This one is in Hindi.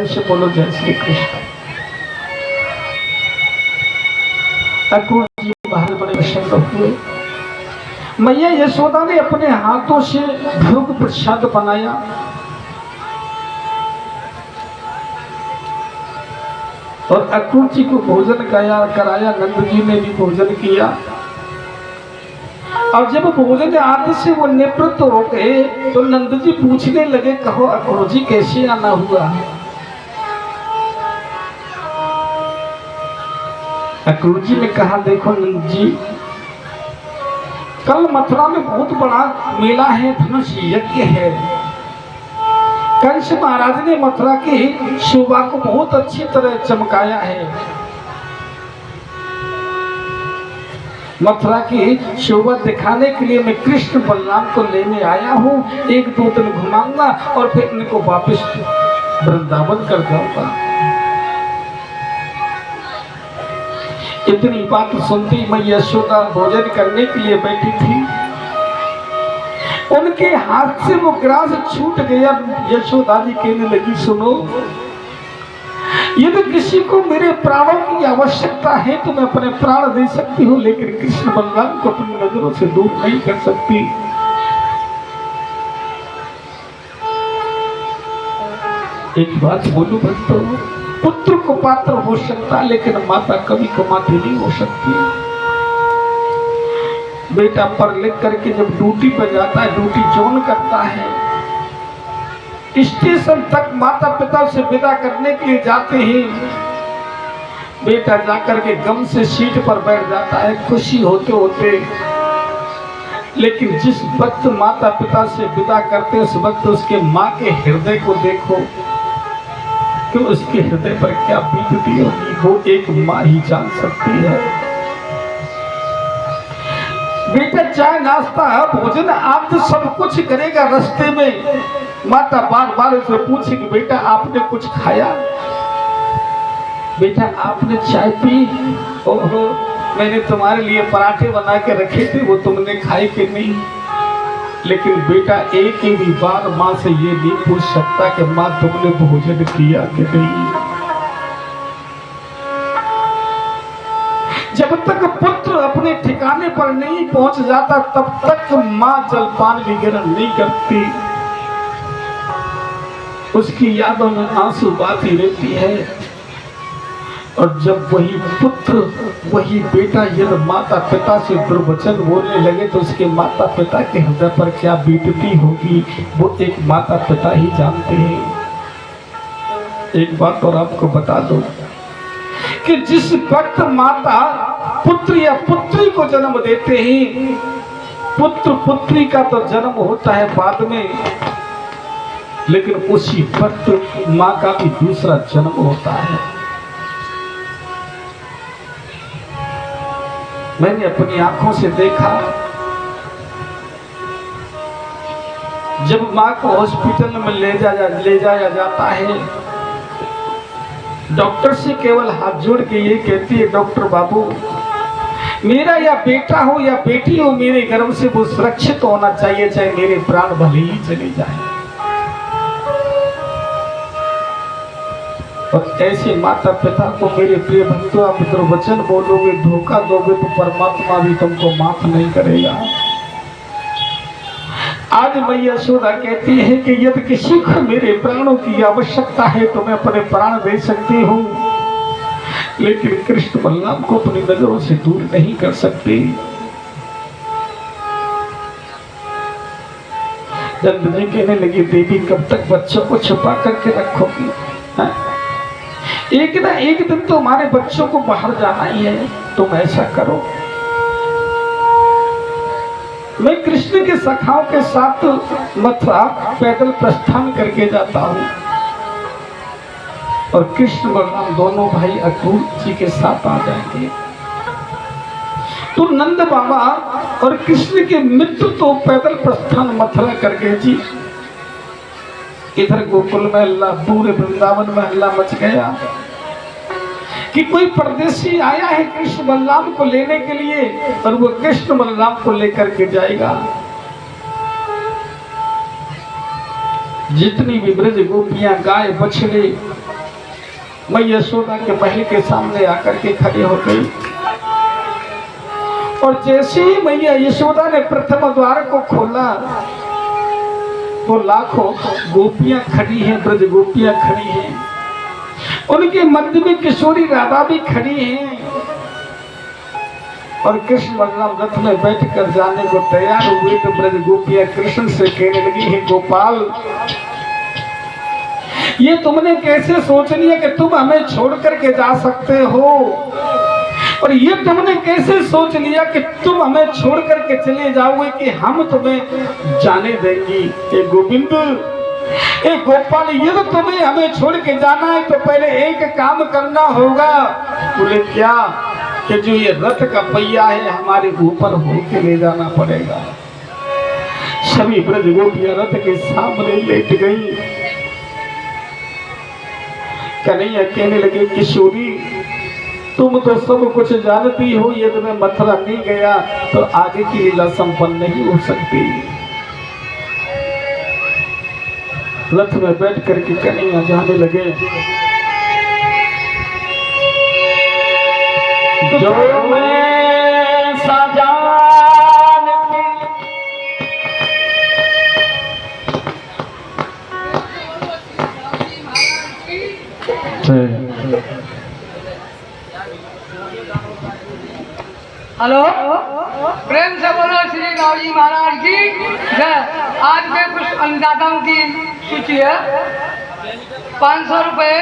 प्रेम से बोलो जय श्री कृष्ण। अक्रूर जी बाहर बड़े प्रसन्न हुए। मैया यशोदा ने अपने हाथों से भोग प्रसाद बनाया। और अक्रूर जी को भोजन कराया। नंद जी ने भी भोजन किया। और जब भोजन आदि से वो निवृत्त हो गए तो नंद जी पूछने लगे, कहो अक्रूर जी कैसे आना हुआ? अक्रूर जी ने कहा, देखो नंद जी, कल मथुरा में बहुत बड़ा मेला है, धनुष यज्ञ है। कंस महाराज ने मथुरा की शोभा को बहुत अच्छी तरह चमकाया है। मथुरा की शोभा दिखाने के लिए मैं कृष्ण बलराम को लेने आया हूँ। 1-2 दिन घुमाऊंगा और फिर इनको वापस वृंदावन कर जाऊंगा। इतनी बात सुनती मैं यशोदा भोजन करने के लिए बैठी थी। उनके हाथ से वो ग्रास छूट गया। यशोदा जी कहने लगी, सुनो, यदि किसी को मेरे प्राणों की आवश्यकता है तो मैं अपने प्राण दे सकती हूँ, लेकिन कृष्ण बलराम को अपनी नजरों से दूर नहीं कर सकती। एक बात बोलूं भक्तों, पुत्र को पात्र हो सकता लेकिन माता कभी कमाती नहीं हो सकती। बेटा पढ़ लिख करके जब ड्यूटी पर जाता है, ड्यूटी ज्वाइन करता है, स्टेशन तक माता पिता से विदा करने के लिए जाते हैं। बेटा जाकर के गम से सीट पर बैठ जाता है खुशी होते होते। लेकिन जिस वक्त माता पिता से विदा करते उस वक्त उसके माँ के हृदय को देखो कि उसके हृदय पर क्या बीतती होगी, वो एक माँ ही जान सकती है। बेटा चाय नाश्ता भोजन आप तो सब कुछ करेगा, रास्ते में माता बार बार उसे पूछेगी, बेटा आपने कुछ खाया? बेटा आपने चाय पी? ओहो, मैंने तुम्हारे लिए पराठे बना के रखे थे, वो तुमने खाए कि नहीं? लेकिन बेटा एक ही भी बार माँ से ये नहीं पूछ सकता कि माँ तुमने भोजन किया कि नहीं। जब तक पुत्र अपने ठिकाने पर नहीं पहुंच जाता तब तक माँ जलपान भी ग्रहण नहीं करती। उसकी यादों में आंसू बहती रहती है। और जब वही पुत्र वही बेटा यदि माता पिता से दुर्वचन बोलने लगे तो उसके माता पिता के हृदय पर क्या बीतती होगी, वो एक माता पिता ही जानते हैं। एक बात और आपको बता दो कि जिस वक्त माता पुत्र या पुत्री को जन्म देते हैं, पुत्र पुत्री का तो जन्म होता है बाद में, लेकिन उसी वक्त माँ का भी दूसरा जन्म होता है। मैंने अपनी आंखों से देखा, जब माँ को हॉस्पिटल में ले जाया जाता है, डॉक्टर से केवल हाथ जोड़ के ये कहती है, डॉक्टर बाबू मेरा या बेटा हो या बेटी हो, मेरे गर्भ से वो सुरक्षित होना चाहिए, चाहे मेरे प्राण भले ही चले जाए। और ऐसे माता पिता को मेरे प्रिय भक्तों आप दुर्वचन बोलोगे, धोखा दोगे तो परमात्मा भी तुमको माफ नहीं करेगा। आज मैया यशोदा कहती है कि यदि किसी को मेरे प्राणों की आवश्यकता है तो मैं अपने प्राण दे सकती हूँ, लेकिन कृष्ण बलराम को अपनी नजरों से दूर नहीं कर सकती। नंद जी कहने लगी, देवी कब तक बच्चों को छुपा करके रखोगी? एक ना एक दिन तो हमारे बच्चों को बाहर जाना ही है, तुम ऐसा करो, मैं कृष्ण के सखाओं के साथ मथुरा पैदल प्रस्थान करके जाता हूँ और कृष्ण बलराम दोनों भाई अक्रूर जी के साथ आ जाएंगे। तो नंद बाबा और कृष्ण के मित्र तो पैदल प्रस्थान मथुरा कर गए जी। इधर गोकुल में हल्ला, पूरे वृंदावन में हल्ला मच गया कि कोई परदेशी आया है कृष्ण बलराम को लेने के लिए और वो कृष्ण बलराम को लेकर के जाएगा। जितनी भी ब्रज गोपियां, गाय, बछड़े मैं यशोदा के महल के सामने आकर के खड़ी हो गई और जैसे ही मैया यशोदा ने प्रथम द्वार को खोला तो लाखों गोपियां खड़ी हैं, ब्रज गोपियां खड़ी हैं, उनके मध्य में किशोरी राधा भी खड़ी हैं और कृष्ण बलराम रथ में बैठकर जाने को तैयार हुए तो ब्रज गोपियां कृष्ण से कहने लगी, हे गोपाल, ये तुमने कैसे सोच लिया कि तुम हमें छोड़ करके जा सकते हो, और ये तुमने कैसे सोच लिया कि तुम हमें छोड़ करके चले जाओगे कि हम तुम्हें जाने देंगी। ए गोविंद, ए गोपाल, ये तो तुम्हें हमें छोड़ के जाना है तो पहले एक काम करना होगा। बोले क्या? कि जो ये रथ का पहिया है हमारे ऊपर होके ले जाना पड़ेगा। सभी ब्रज गोपियां रथ के सामने लेट गई। कन्हैया कहने लगे, किशोरी, तुम तो सब कुछ जानती हो, यदि मैं मथुरा नहीं गया तो आगे की लीला संपन्न नहीं हो सकती। रथ में बैठ करके कन्हैया जाने लगे। जो मैं सजान हेलो, प्रेम से बोलो श्री रावजी महाराज की जय। आज में कुछ अन्नदाताओं की सूची है। 500 रुपए